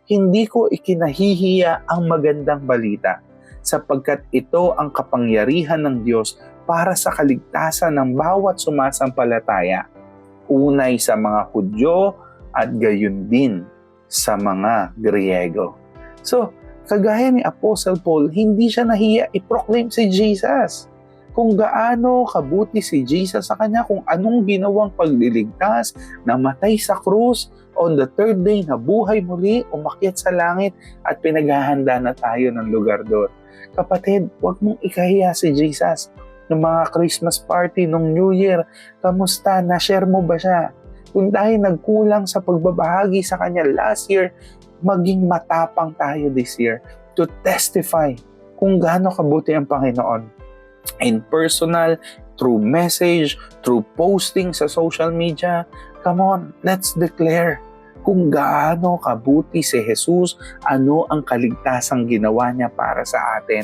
hindi ko ikinahihiya ang magandang balita, sapagkat ito ang kapangyarihan ng Diyos para sa kaligtasan ng bawat sumasampalataya, unay sa mga Hudyo at gayon din sa mga Griego. So, kagaya ni Apostle Paul, hindi siya nahiya i-proclaim si Jesus. Kung gaano kabuti si Jesus sa kanya, kung anong ginawang pagliligtas, namatay sa krus, on the third day nabuhay muli, umakyat sa langit, at pinaghahanda na tayo ng lugar doon. Kapatid, huwag mong ikahiya si Jesus. Ng mga Christmas party, nung New Year, kamusta? Na-share mo ba siya? Kung tayo nagkulang sa pagbabahagi sa kanya last year, maging matapang tayo this year to testify kung gaano kabuti ang Panginoon. In personal, through message, through posting sa social media, come on, let's declare kung gaano kabuti si Jesus, ano ang kaligtasang ginawa niya para sa atin.